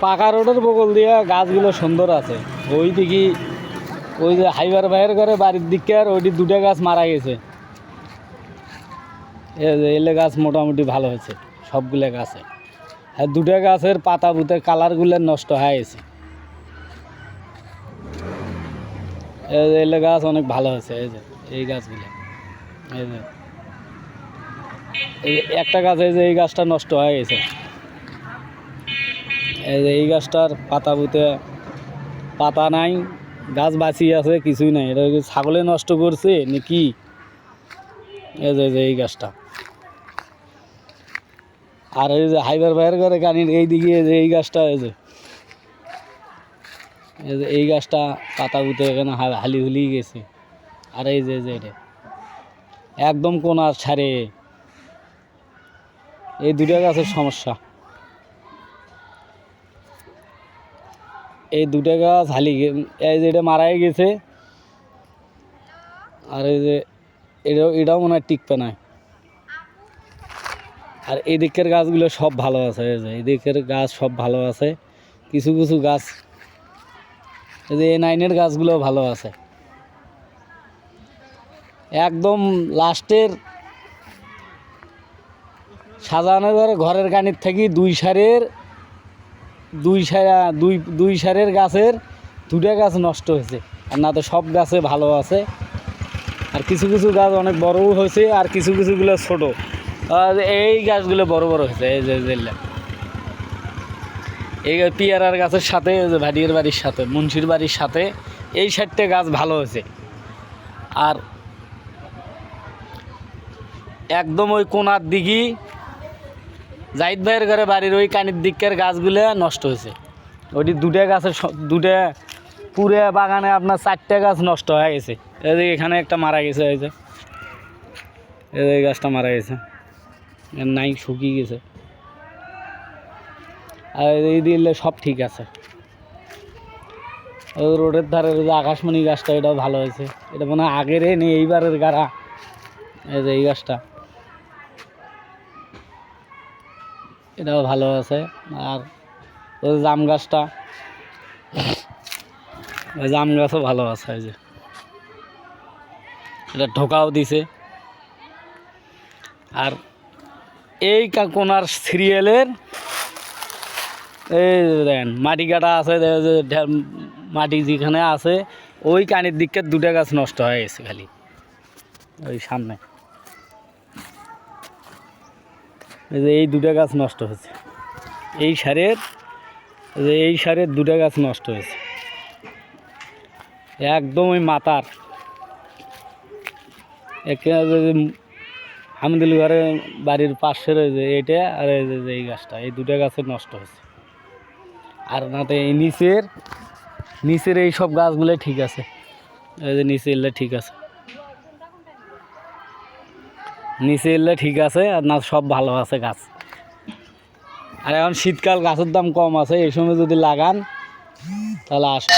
পাকা রোডের বগল দিয়া গাছগুলো সুন্দর আছে। ওই দিকে ওই যে হাইবার বাইরের ঘরে বাড়ির দিকে আর ওইটি দুটা গাছ মারা গেছে। এলে গাছ মোটামুটি ভালো হয়েছে সবগুলো গাছে। আর দুটা গাছের পাতা পুতে কালারগুলো নষ্ট হয়ে গেছে। এলে গাছ অনেক ভালো হয়েছে। এই যে এই গাছগুলো, এই যে একটা গাছ, এই যে এই গাছটা নষ্ট হয়ে গেছে। এই যে এই গাছটার পাতা পুতে পাতা নাই, গাছ বাঁচিয়ে আছে, কিছুই নাই। এটা ছাগলে নষ্ট করছে নাকি? এই যে এই গাছটা। আর এই যে হাইবার বাইরের ঘরে গানির এই দিকে যে এই গাছটা, এই যে এই গাছটা পাতা পুতে এখানে হালি হুলি গেছে। আর এই যে এটা একদম কোনার ছাড়ে, এই দুটা গাছের সমস্যা। এই দুটা গাছ হালি, এই যে এটা মারাই গেছে। আর এই যে এটাও মনে হয় টিকবে না। আর এই দিকের গাছগুলো সব ভালো আছে। এই যে এই দিকের গাছ সব ভালো আছে। কিছু কিছু গাছ, এই যে A9-এর গাছগুলো ভালো আছে। একদম লাস্টের সাজানোর ঘরে ঘরের কানির থেকে দুই সারের গাছের দুটা গাছ নষ্ট হয়েছে। আর না তো সব গাছে ভালো আছে। আর কিছু কিছু গাছ অনেক বড়ও হয়েছে, আর কিছু কিছুগুলো ছোট। আর এই গাছগুলো বড় বড় হয়েছে। এই যে এই পিয়ারার গাছের সাথে, ভাটিয়ার বাড়ির সাথে, মুন্সির বাড়ির সাথে এই সাইডটা গাছ ভালো হয়েছে। আর একদম ওই কোনার দিকে জাহিদ ভাইয়ের ঘরে বাড়ির ওই কানির দিকের গাছগুলো নষ্ট হয়েছে। ওইটি দুটা গাছের দুটা পুরে বাগানে আপনার 4টা গাছ নষ্ট হয়ে গেছে। এই যে এখানে একটা মারা গেছে। এই যে এই গাছটা মারা গেছে, নাই শুকিয়ে গেছে। আর এই দিলে সব ঠিক আছে। রোডের ধারে যে আকাশমণি গাছটা, এটাও ভালো হয়েছে। এটা মনে হয় আগের নেই, এইবারের গাড়া। এই যে এই গাছটা, এটাও ভালো আছে। আর ওই জাম গাছটা, ওই জাম গাছও ভালো আছে। এই যে এটা ঢোকাও দিছে। আর এই কোনার সিরিয়ালের এই দেখেন মাটি কাটা আছে, মাটি যেখানে আছে ওই কানির দিকের দুটা গাছ নষ্ট হয়ে গেছে। খালি ওই সামনে এই যে এই দুটা গাছ নষ্ট হয়েছে। এই সারের দুটা গাছ নষ্ট হয়েছে। একদম ওই মাথার হামিদুল ঘরে বাড়ির পাশের ওই যে এইটা, আর এই যে এই গাছটা, এই দুটা গাছের নষ্ট হয়েছে। আর না তো এই নিচের এই সব গাছগুলো ঠিক আছে। এই যে নিচে এলে ঠিক আছে, নিচে এলে ঠিক আছে। আর না সব ভালো আছে গাছ। আর এখন শীতকাল, গাছের দাম কম আছে। এই সময় যদি লাগান তাহলে আসে।